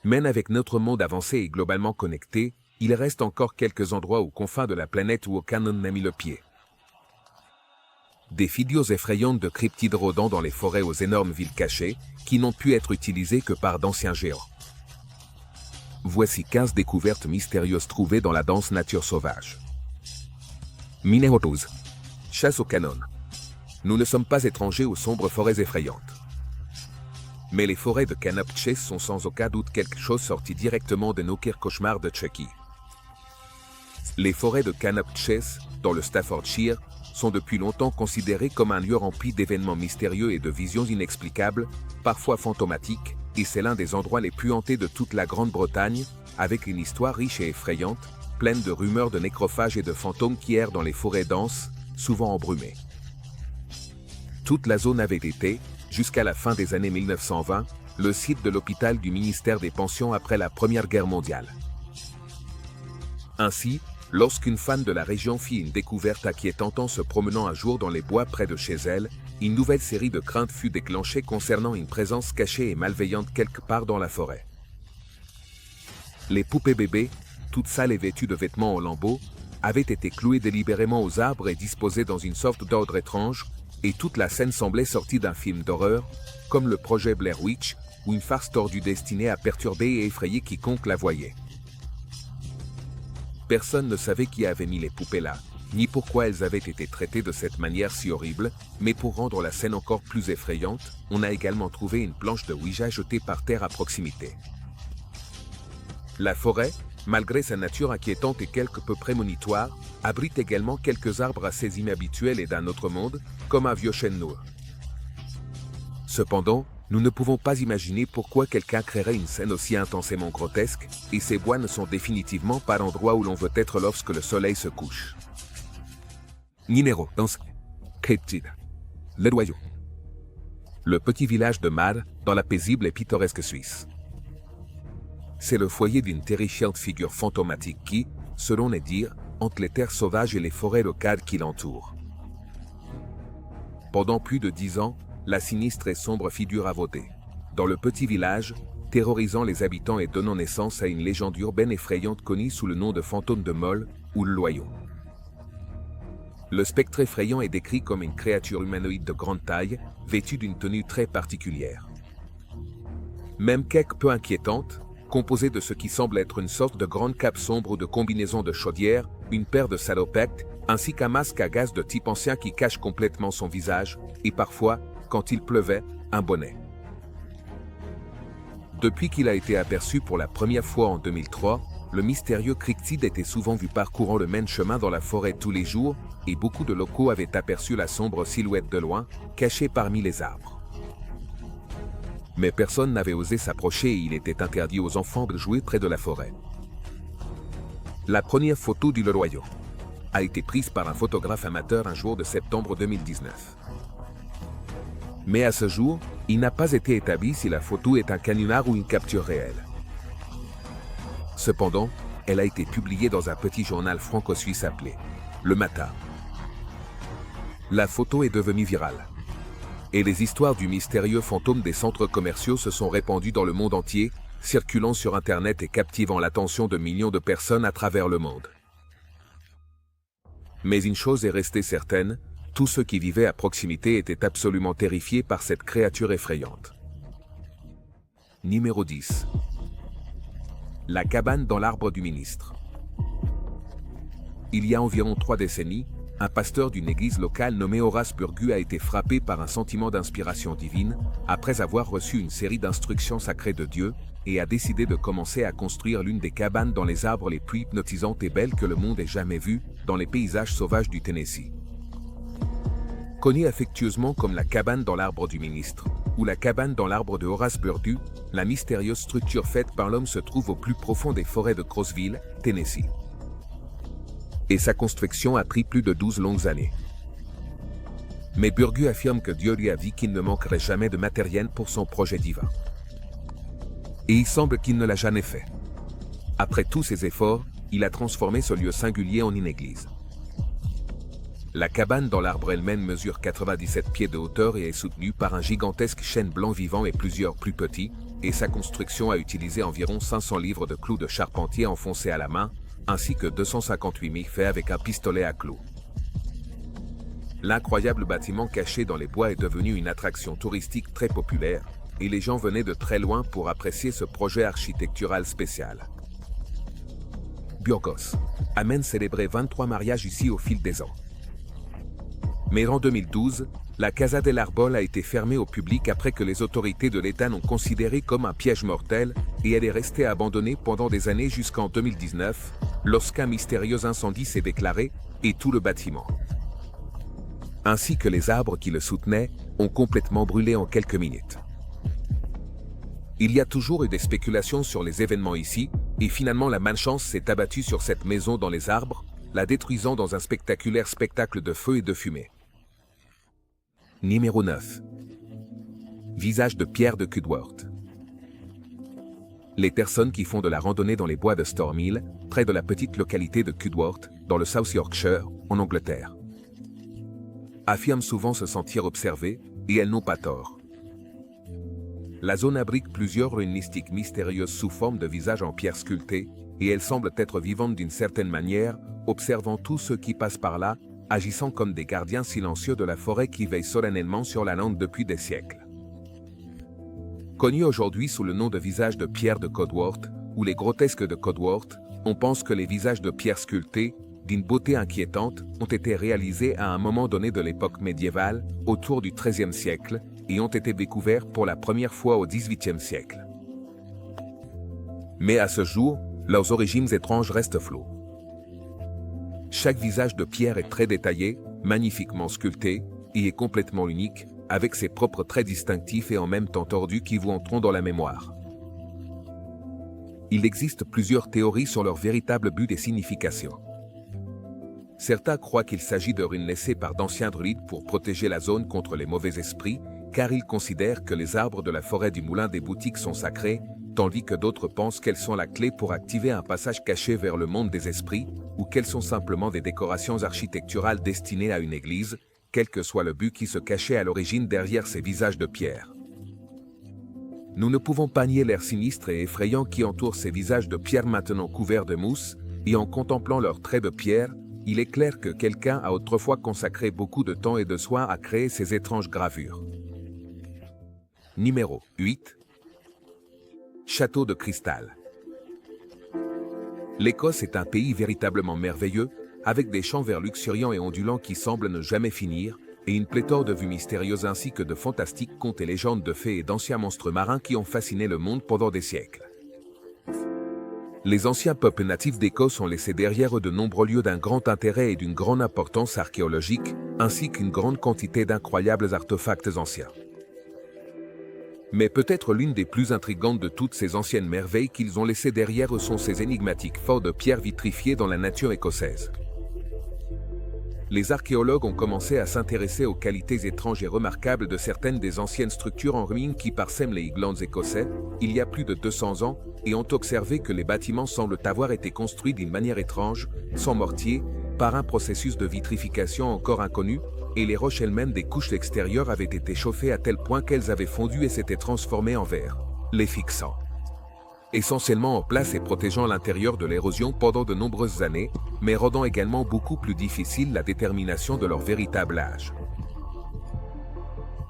Même avec notre monde avancé et globalement connecté, il reste encore quelques endroits aux confins de la planète où aucun homme n'a mis le pied. Des vidéos effrayantes de cryptides rôdant dans les forêts aux énormes villes cachées, qui n'ont pu être utilisées que par d'anciens géants. Voici 15 découvertes mystérieuses trouvées dans la dense nature sauvage. Numéro 12. Chasse au canon. Nous ne sommes pas étrangers aux sombres forêts effrayantes. Mais les forêts de Canop Chase sont sans aucun doute quelque chose sorti directement de nos pires cauchemars de Chucky. Les forêts de Canop Chase, dans le Staffordshire, sont depuis longtemps considérées comme un lieu rempli d'événements mystérieux et de visions inexplicables, parfois fantomatiques, et c'est l'un des endroits les plus hantés de toute la Grande-Bretagne, avec une histoire riche et effrayante, pleine de rumeurs de nécrophages et de fantômes qui errent dans les forêts denses, souvent embrumées. Toute la zone avait été, jusqu'à la fin des années 1920, le site de l'hôpital du ministère des Pensions après la Première Guerre mondiale. Ainsi, lorsqu'une fan de la région fit une découverte inquiétante en se promenant un jour dans les bois près de chez elle, une nouvelle série de craintes fut déclenchée concernant une présence cachée et malveillante quelque part dans la forêt. Les poupées bébés, toutes sales et vêtues de vêtements en lambeaux, avaient été clouées délibérément aux arbres et disposées dans une sorte d'ordre étrange, et toute la scène semblait sortie d'un film d'horreur, comme le projet Blair Witch, ou une farce tordue destinée à perturber et effrayer quiconque la voyait. Personne ne savait qui avait mis les poupées là, ni pourquoi elles avaient été traitées de cette manière si horrible, mais pour rendre la scène encore plus effrayante, on a également trouvé une planche de Ouija jetée par terre à proximité. La forêt, malgré sa nature inquiétante et quelque peu prémonitoire, abrite également quelques arbres assez inhabituels et d'un autre monde, comme un vieux chêne noir. Cependant, nous ne pouvons pas imaginer pourquoi quelqu'un créerait une scène aussi intensément grotesque, et ces bois ne sont définitivement pas l'endroit où l'on veut être lorsque le soleil se couche. Numéro 11. Cryptide. Le Loyau. Le petit village de Mad, dans la paisible et pittoresque Suisse. C'est le foyer d'une terrifiante figure fantomatique qui, selon les dires, hante les terres sauvages et les forêts locales qui l'entourent. Pendant plus de 10 ans, la sinistre et sombre figure a voté dans le petit village, terrorisant les habitants et donnant naissance à une légende urbaine effrayante connue sous le nom de fantôme de Moll ou le Loyau. Le spectre effrayant est décrit comme une créature humanoïde de grande taille, vêtue d'une tenue très particulière. Même quelque peu inquiétante, composée de ce qui semble être une sorte de grande cape sombre ou de combinaison de chaudière, une paire de salopettes, ainsi qu'un masque à gaz de type ancien qui cache complètement son visage, et parfois, quand il pleuvait, un bonnet. Depuis qu'il a été aperçu pour la première fois en 2003, le mystérieux cryptide était souvent vu parcourant le même chemin dans la forêt tous les jours, et beaucoup de locaux avaient aperçu la sombre silhouette de loin, cachée parmi les arbres. Mais personne n'avait osé s'approcher et il était interdit aux enfants de jouer près de la forêt. La première photo du Loyau a été prise par un photographe amateur un jour de septembre 2019. Mais à ce jour, il n'a pas été établi si la photo est un canular ou une capture réelle. Cependant, elle a été publiée dans un petit journal franco-suisse appelé Le Matin. La photo est devenue virale. Et les histoires du mystérieux fantôme des centres commerciaux se sont répandues dans le monde entier, circulant sur Internet et captivant l'attention de millions de personnes à travers le monde. Mais une chose est restée certaine, tous ceux qui vivaient à proximité étaient absolument terrifiés par cette créature effrayante. Numéro 10. La cabane dans l'arbre du ministre. Il y a environ 3 décennies, un pasteur d'une église locale nommé Horace Burgu a été frappé par un sentiment d'inspiration divine, après avoir reçu une série d'instructions sacrées de Dieu, et a décidé de commencer à construire l'une des cabanes dans les arbres les plus hypnotisantes et belles que le monde ait jamais vues, dans les paysages sauvages du Tennessee. Connue affectueusement comme la cabane dans l'arbre du ministre, ou la cabane dans l'arbre de Horace Burgu, la mystérieuse structure faite par l'homme se trouve au plus profond des forêts de Crossville, Tennessee. Et sa construction a pris plus de 12 longues années. Mais Burgu affirme que Dieu lui a dit qu'il ne manquerait jamais de matériel pour son projet divin. Et il semble qu'il ne l'a jamais fait. Après tous ses efforts, il a transformé ce lieu singulier en une église. La cabane dans l'arbre elle-même mesure 97 pieds de hauteur et est soutenue par un gigantesque chêne blanc vivant et plusieurs plus petits, et sa construction a utilisé environ 500 livres de clous de charpentier enfoncés à la main, ainsi que 258 000 faits avec un pistolet à clous. L'incroyable bâtiment caché dans les bois est devenu une attraction touristique très populaire, et les gens venaient de très loin pour apprécier ce projet architectural spécial. Burgos. Amène célébrer 23 mariages ici au fil des ans. Mais en 2012, la Casa del Árbol a été fermée au public après que les autorités de l'État l'ont considérée comme un piège mortel et elle est restée abandonnée pendant des années jusqu'en 2019, lorsqu'un mystérieux incendie s'est déclaré et tout le bâtiment, ainsi que les arbres qui le soutenaient, ont complètement brûlé en quelques minutes. Il y a toujours eu des spéculations sur les événements ici, et finalement la malchance s'est abattue sur cette maison dans les arbres, la détruisant dans un spectaculaire spectacle de feu et de fumée. Numéro 9. Visage de pierre de Cudworth. Les personnes qui font de la randonnée dans les bois de Storm Hill, près de la petite localité de Cudworth, dans le South Yorkshire, en Angleterre, affirment souvent se sentir observées, et elles n'ont pas tort. La zone abrite plusieurs ruines mystiques mystérieuses sous forme de visages en pierre sculptée, et elles semblent être vivantes d'une certaine manière, observant tous ceux qui passent par là, agissant comme des gardiens silencieux de la forêt qui veillent solennellement sur la lande depuis des siècles. Connus aujourd'hui sous le nom de visages de pierre de Cudworth, ou les grotesques de Cudworth, on pense que les visages de pierre sculptés, d'une beauté inquiétante, ont été réalisés à un moment donné de l'époque médiévale, autour du XIIIe siècle, et ont été découverts pour la première fois au XVIIIe siècle. Mais à ce jour, leurs origines étranges restent floues. Chaque visage de pierre est très détaillé, magnifiquement sculpté, et est complètement unique, avec ses propres traits distinctifs et en même temps tordus qui vous entreront dans la mémoire. Il existe plusieurs théories sur leur véritable but et signification. Certains croient qu'il s'agit de ruines laissées par d'anciens druides pour protéger la zone contre les mauvais esprits, car ils considèrent que les arbres de la forêt du moulin des boutiques sont sacrés, tandis que d'autres pensent qu'elles sont la clé pour activer un passage caché vers le monde des esprits, ou qu'elles sont simplement des décorations architecturales destinées à une église, quel que soit le but qui se cachait à l'origine derrière ces visages de pierre. Nous ne pouvons pas nier l'air sinistre et effrayant qui entoure ces visages de pierre maintenant couverts de mousse, et en contemplant leurs traits de pierre, il est clair que quelqu'un a autrefois consacré beaucoup de temps et de soin à créer ces étranges gravures. Numéro 8. Château de cristal. L'Écosse est un pays véritablement merveilleux, avec des champs verts luxuriants et ondulants qui semblent ne jamais finir, et une pléthore de vues mystérieuses ainsi que de fantastiques contes et légendes de fées et d'anciens monstres marins qui ont fasciné le monde pendant des siècles. Les anciens peuples natifs d'Écosse ont laissé derrière eux de nombreux lieux d'un grand intérêt et d'une grande importance archéologique, ainsi qu'une grande quantité d'incroyables artefacts anciens. Mais peut-être l'une des plus intrigantes de toutes ces anciennes merveilles qu'ils ont laissées derrière eux sont ces énigmatiques forts de pierre vitrifiées dans la nature écossaise. Les archéologues ont commencé à s'intéresser aux qualités étranges et remarquables de certaines des anciennes structures en ruine qui parsèment les Highlands écossais, il y a plus de 200 ans, et ont observé que les bâtiments semblent avoir été construits d'une manière étrange, sans mortier, par un processus de vitrification encore inconnu, et les roches elles-mêmes des couches extérieures avaient été chauffées à tel point qu'elles avaient fondu et s'étaient transformées en verre, les fixant essentiellement en place et protégeant l'intérieur de l'érosion pendant de nombreuses années, mais rendant également beaucoup plus difficile la détermination de leur véritable âge.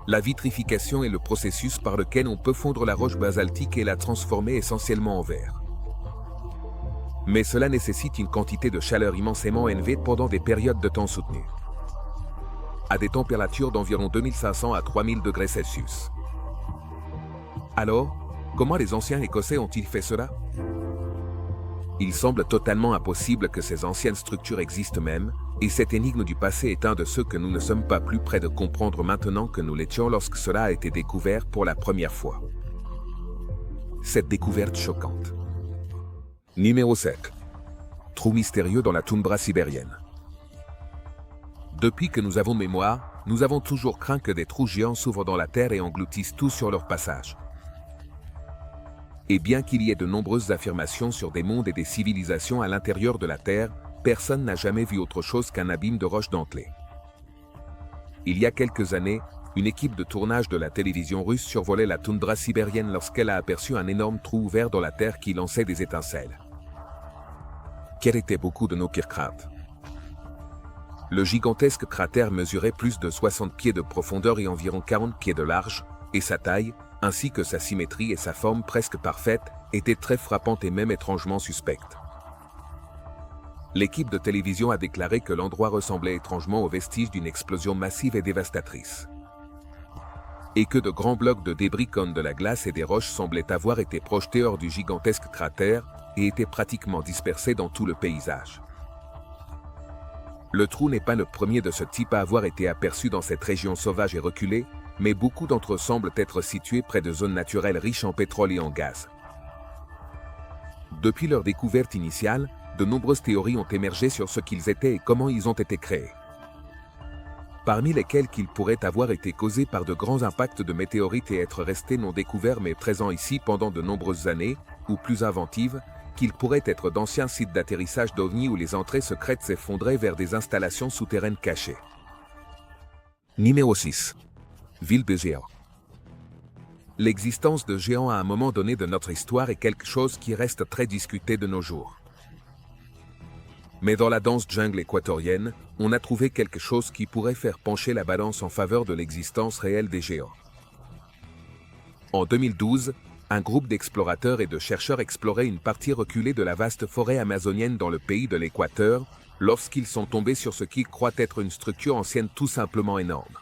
La vitrification est le processus par lequel on peut fondre la roche basaltique et la transformer essentiellement en verre. Mais cela nécessite une quantité de chaleur immensément élevée pendant des périodes de temps soutenues, à des températures d'environ 2500 à 3000 degrés Celsius. Alors, comment les anciens Écossais ont-ils fait cela? Il semble totalement impossible que ces anciennes structures existent même, et cette énigme du passé est un de ceux que nous ne sommes pas plus près de comprendre maintenant que nous l'étions lorsque cela a été découvert pour la première fois. Cette découverte choquante. Numéro 7. Trou mystérieux dans la toundra sibérienne. Depuis que nous avons mémoire, nous avons toujours craint que des trous géants s'ouvrent dans la terre et engloutissent tout sur leur passage. Et bien qu'il y ait de nombreuses affirmations sur des mondes et des civilisations à l'intérieur de la Terre, personne n'a jamais vu autre chose qu'un abîme de roches dentelées. Il y a quelques années, une équipe de tournage de la télévision russe survolait la toundra sibérienne lorsqu'elle a aperçu un énorme trou ouvert dans la terre qui lançait des étincelles. Quels étaient beaucoup de nos pires craintes. Le gigantesque cratère mesurait plus de 60 pieds de profondeur et environ 40 pieds de large, et sa taille, ainsi que sa symétrie et sa forme presque parfaite, étaient très frappantes et même étrangement suspectes. L'équipe de télévision a déclaré que l'endroit ressemblait étrangement aux vestiges d'une explosion massive et dévastatrice. Et que de grands blocs de débris comme de la glace et des roches semblaient avoir été projetés hors du gigantesque cratère et étaient pratiquement dispersés dans tout le paysage. Le trou n'est pas le premier de ce type à avoir été aperçu dans cette région sauvage et reculée, mais beaucoup d'entre eux semblent être situés près de zones naturelles riches en pétrole et en gaz. Depuis leur découverte initiale, de nombreuses théories ont émergé sur ce qu'ils étaient et comment ils ont été créés. Parmi lesquelles qu'ils pourraient avoir été causés par de grands impacts de météorites et être restés non découverts mais présents ici pendant de nombreuses années, ou plus inventives, qu'ils pourraient être d'anciens sites d'atterrissage d'ovnis où les entrées secrètes s'effondraient vers des installations souterraines cachées. Numéro 6. Ville des géants. L'existence de géants à un moment donné de notre histoire est quelque chose qui reste très discuté de nos jours. Mais dans la dense jungle équatorienne, on a trouvé quelque chose qui pourrait faire pencher la balance en faveur de l'existence réelle des géants. En 2012, un groupe d'explorateurs et de chercheurs explorait une partie reculée de la vaste forêt amazonienne dans le pays de l'Équateur, lorsqu'ils sont tombés sur ce qu'ils croient être une structure ancienne tout simplement énorme,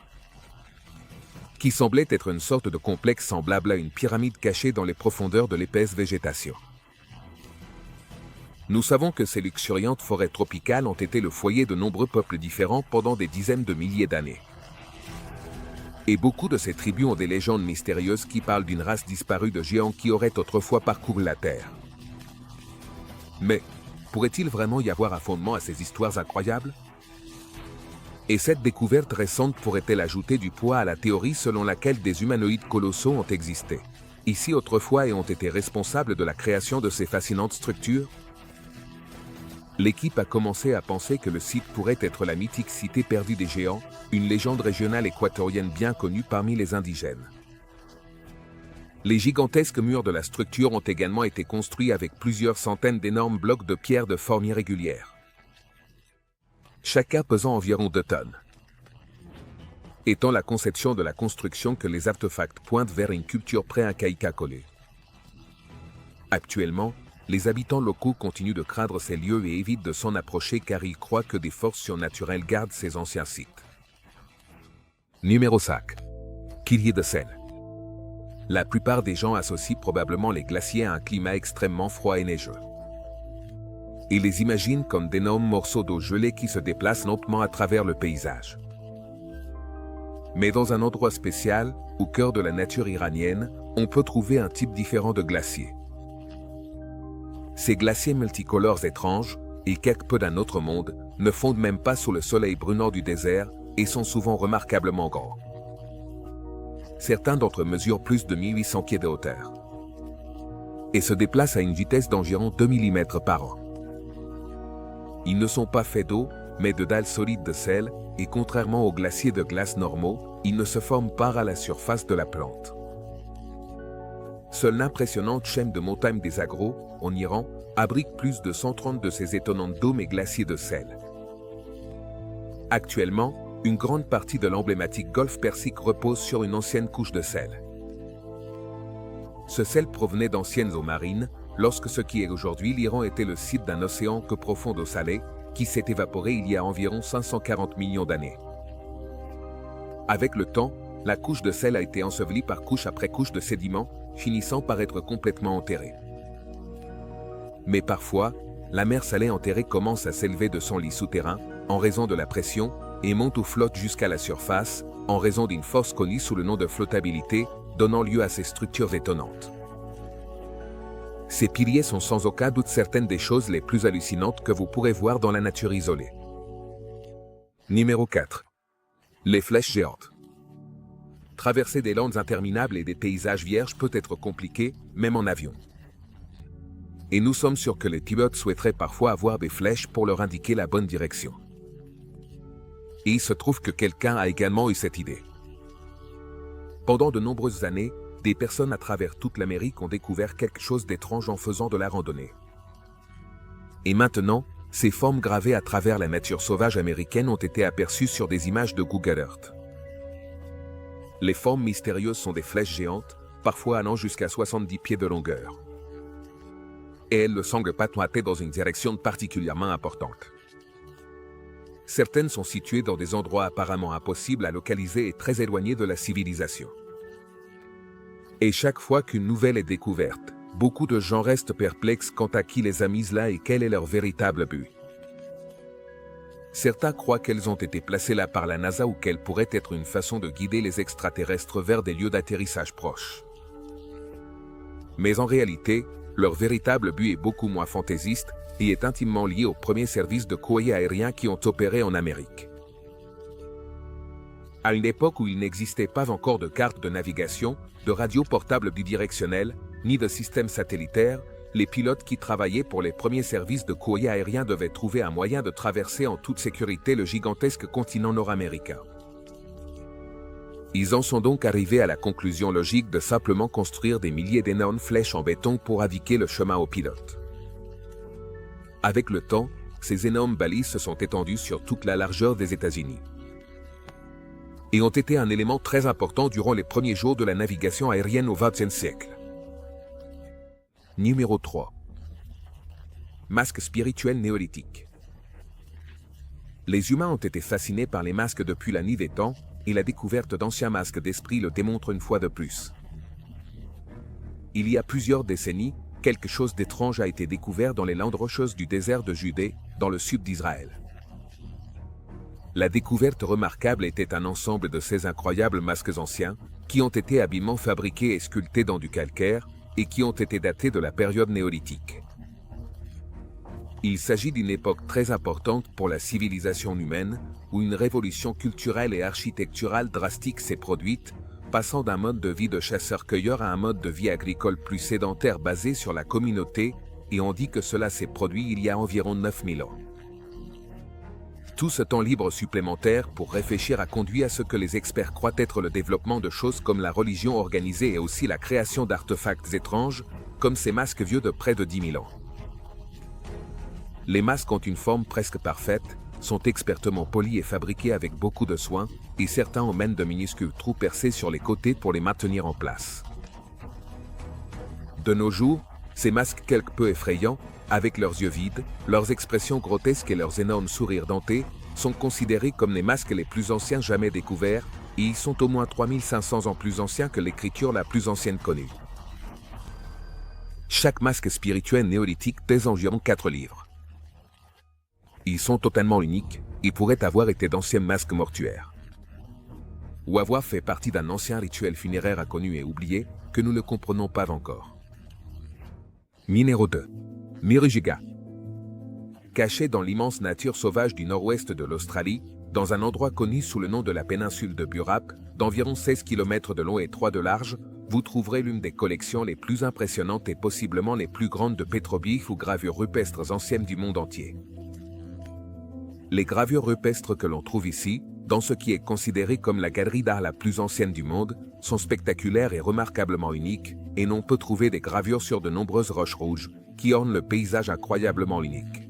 qui semblait être une sorte de complexe semblable à une pyramide cachée dans les profondeurs de l'épaisse végétation. Nous savons que ces luxuriantes forêts tropicales ont été le foyer de nombreux peuples différents pendant des dizaines de milliers d'années. Et beaucoup de ces tribus ont des légendes mystérieuses qui parlent d'une race disparue de géants qui auraient autrefois parcouru la Terre. Mais, pourrait-il vraiment y avoir un fondement à ces histoires incroyables? Et cette découverte récente pourrait-elle ajouter du poids à la théorie selon laquelle des humanoïdes colossaux ont existé, ici autrefois et ont été responsables de la création de ces fascinantes structures? L'équipe a commencé à penser que le site pourrait être la mythique cité perdue des géants, une légende régionale équatorienne bien connue parmi les indigènes. Les gigantesques murs de la structure ont également été construits avec plusieurs centaines d'énormes blocs de pierre de forme irrégulière, chacun pesant environ 2 tonnes. Étant la conception de la construction que les artefacts pointent vers une culture pré-incaïque collée. Actuellement, les habitants locaux continuent de craindre ces lieux et évitent de s'en approcher car ils croient que des forces surnaturelles gardent ces anciens sites. Numéro 5. Piliers de sel. La plupart des gens associent probablement les glaciers à un climat extrêmement froid et neigeux. Ils les imaginent comme d'énormes morceaux d'eau gelée qui se déplacent lentement à travers le paysage. Mais dans un endroit spécial, au cœur de la nature iranienne, on peut trouver un type différent de glacier. Ces glaciers multicolores étranges, et quelque peu d'un autre monde, ne fondent même pas sous le soleil brûlant du désert et sont souvent remarquablement grands. Certains d'entre eux mesurent plus de 1800 pieds de hauteur et se déplacent à une vitesse d'environ 2 mm par an. Ils ne sont pas faits d'eau, mais de dalles solides de sel, et contrairement aux glaciers de glace normaux, ils ne se forment pas à la surface de la plante. Seule l'impressionnante chaîne de montagnes des Agros, en Iran, abrite plus de 130 de ces étonnantes dômes et glaciers de sel. Actuellement, une grande partie de l'emblématique golfe Persique repose sur une ancienne couche de sel. Ce sel provenait d'anciennes eaux marines, lorsque ce qui est aujourd'hui l'Iran était le site d'un océan que profond d'eau salée, qui s'est évaporé il y a environ 540 millions d'années. Avec le temps, la couche de sel a été ensevelie par couche après couche de sédiments, finissant par être complètement enterrée. Mais parfois, la mer salée enterrée commence à s'élever de son lit souterrain, en raison de la pression, et monte ou flotte jusqu'à la surface, en raison d'une force connue sous le nom de flottabilité, donnant lieu à ces structures étonnantes. Ces piliers sont sans aucun doute certaines des choses les plus hallucinantes que vous pourrez voir dans la nature isolée. Numéro 4. Les flèches géantes. Traverser des landes interminables et des paysages vierges peut être compliqué, même en avion. Et nous sommes sûrs que les pilotes souhaiteraient parfois avoir des flèches pour leur indiquer la bonne direction. Et il se trouve que quelqu'un a également eu cette idée. Pendant de nombreuses années, des personnes à travers toute l'Amérique ont découvert quelque chose d'étrange en faisant de la randonnée. Et maintenant, ces formes gravées à travers la nature sauvage américaine ont été aperçues sur des images de Google Earth. Les formes mystérieuses sont des flèches géantes, parfois allant jusqu'à 70 pieds de longueur. Et elles ne semblent pas pointer dans une direction particulièrement importante. Certaines sont situées dans des endroits apparemment impossibles à localiser et très éloignés de la civilisation. Et chaque fois qu'une nouvelle est découverte, beaucoup de gens restent perplexes quant à qui les a mises là et quel est leur véritable but. Certains croient qu'elles ont été placées là par la NASA ou qu'elles pourraient être une façon de guider les extraterrestres vers des lieux d'atterrissage proches. Mais en réalité, leur véritable but est beaucoup moins fantaisiste et est intimement lié aux premiers services de courrier aérien qui ont opéré en Amérique. À une époque où il n'existait pas encore de cartes de navigation, de radio portable bidirectionnelle, ni de système satellitaire, les pilotes qui travaillaient pour les premiers services de courrier aérien devaient trouver un moyen de traverser en toute sécurité le gigantesque continent nord-américain. Ils en sont donc arrivés à la conclusion logique de simplement construire des milliers d'énormes flèches en béton pour indiquer le chemin aux pilotes. Avec le temps, ces énormes balises se sont étendues sur toute la largeur des États-Unis et ont été un élément très important durant les premiers jours de la navigation aérienne au XXe siècle. Numéro 3. Masques spirituels néolithiques. Les humains ont été fascinés par les masques depuis la nuit des temps, et la découverte d'anciens masques d'esprit le démontre une fois de plus. Il y a plusieurs décennies, quelque chose d'étrange a été découvert dans les landes rocheuses du désert de Judée, dans le sud d'Israël. La découverte remarquable était un ensemble de ces incroyables masques anciens, qui ont été habilement fabriqués et sculptés dans du calcaire, et qui ont été datés de la période néolithique. Il s'agit d'une époque très importante pour la civilisation humaine, où une révolution culturelle et architecturale drastique s'est produite, passant d'un mode de vie de chasseur-cueilleur à un mode de vie agricole plus sédentaire basé sur la communauté, et on dit que cela s'est produit il y a environ 9000 ans. Tout ce temps libre supplémentaire pour réfléchir a conduit à ce que les experts croient être le développement de choses comme la religion organisée et aussi la création d'artefacts étranges, comme ces masques vieux de près de 10 000 ans. Les masques ont une forme presque parfaite, sont expertement polis et fabriqués avec beaucoup de soin, et certains emmènent de minuscules trous percés sur les côtés pour les maintenir en place. De nos jours, ces masques quelque peu effrayants, avec leurs yeux vides, leurs expressions grotesques et leurs énormes sourires dentés, sont considérés comme les masques les plus anciens jamais découverts, et ils sont au moins 3500 ans plus anciens que l'écriture la plus ancienne connue. Chaque masque spirituel néolithique pèse environ 4 livres. Ils sont totalement uniques, et pourraient avoir été d'anciens masques mortuaires, ou avoir fait partie d'un ancien rituel funéraire inconnu et oublié, que nous ne comprenons pas encore. Numéro 2. Mirujuga. Caché dans l'immense nature sauvage du nord-ouest de l'Australie, dans un endroit connu sous le nom de la péninsule de Burap, d'environ 16 km de long et 3 de large, vous trouverez l'une des collections les plus impressionnantes et possiblement les plus grandes de pétroglyphes ou gravures rupestres anciennes du monde entier. Les gravures rupestres que l'on trouve ici, dans ce qui est considéré comme la galerie d'art la plus ancienne du monde, sont spectaculaires et remarquablement uniques, et l'on peut trouver des gravures sur de nombreuses roches rouges, qui ornent le paysage incroyablement unique.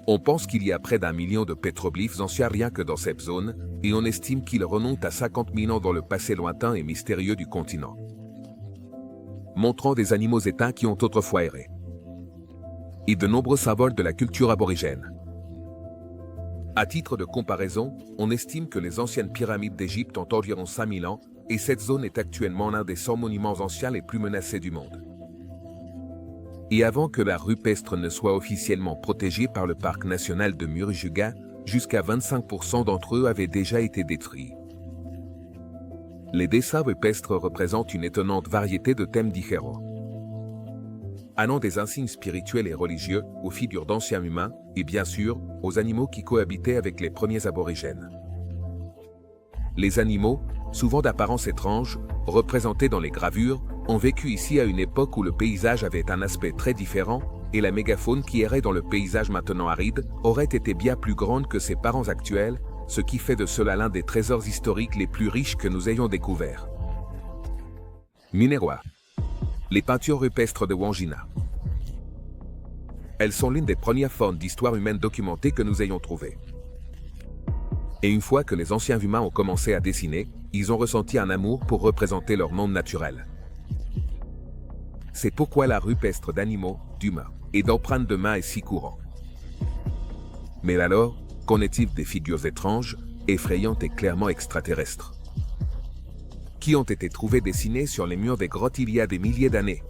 On pense qu'il y a près d'1 million de pétroglyphes anciens rien que dans cette zone, et on estime qu'ils remontent à 50 000 ans dans le passé lointain et mystérieux du continent, montrant des animaux éteints qui ont autrefois erré, et de nombreux symboles de la culture aborigène. À titre de comparaison, on estime que les anciennes pyramides d'Égypte ont environ 5000 ans, et cette zone est actuellement l'un des 100 monuments anciens les plus menacés du monde. Et avant que l'art rupestre ne soit officiellement protégé par le parc national de Mirujuga, jusqu'à 25% d'entre eux avaient déjà été détruits. Les dessins rupestres représentent une étonnante variété de thèmes différents, allant des insignes spirituels et religieux aux figures d'anciens humains et bien sûr aux animaux qui cohabitaient avec les premiers aborigènes. Les animaux, souvent d'apparence étrange, représentés dans les gravures, ont vécu ici à une époque où le paysage avait un aspect très différent et la mégafaune qui errait dans le paysage maintenant aride aurait été bien plus grande que ses parents actuels, ce qui fait de cela l'un des trésors historiques les plus riches que nous ayons découverts. Numéro 1. Les peintures rupestres de Wangina. Elles sont l'une des premières formes d'histoire humaine documentée que nous ayons trouvées. Et une fois que les anciens humains ont commencé à dessiner, ils ont ressenti un amour pour représenter leur monde naturel. C'est pourquoi l'art rupestre d'animaux, d'humains et d'empreintes de mains est si courant. Mais alors, qu'en est-il des figures étranges, effrayantes et clairement extraterrestres, qui ont été trouvées dessinées sur les murs des grottes il y a des milliers d'années?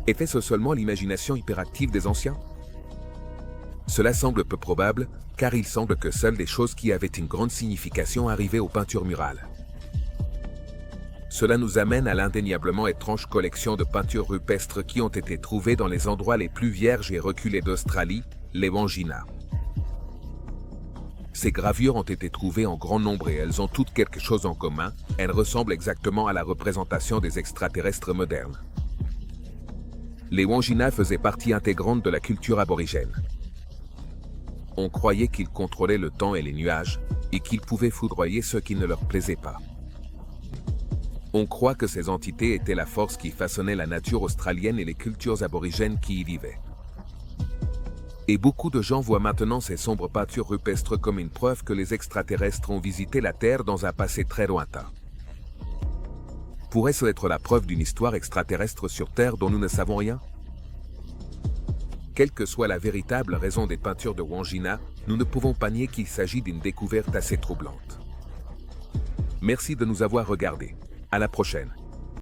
Était-ce seulement l'imagination hyperactive des anciens? Cela semble peu probable, car il semble que seules des choses qui avaient une grande signification arrivaient aux peintures murales. Cela nous amène à l'indéniablement étrange collection de peintures rupestres qui ont été trouvées dans les endroits les plus vierges et reculés d'Australie, les Wangina. Ces gravures ont été trouvées en grand nombre et elles ont toutes quelque chose en commun, elles ressemblent exactement à la représentation des extraterrestres modernes. Les Wangina faisaient partie intégrante de la culture aborigène. On croyait qu'ils contrôlaient le temps et les nuages, et qu'ils pouvaient foudroyer ceux qui ne leur plaisaient pas. On croit que ces entités étaient la force qui façonnait la nature australienne et les cultures aborigènes qui y vivaient. Et beaucoup de gens voient maintenant ces sombres peintures rupestres comme une preuve que les extraterrestres ont visité la Terre dans un passé très lointain. Pourrait-ce être la preuve d'une histoire extraterrestre sur Terre dont nous ne savons rien? Quelle que soit la véritable raison des peintures de Wangina, nous ne pouvons pas nier qu'il s'agit d'une découverte assez troublante. Merci de nous avoir regardés. À la prochaine.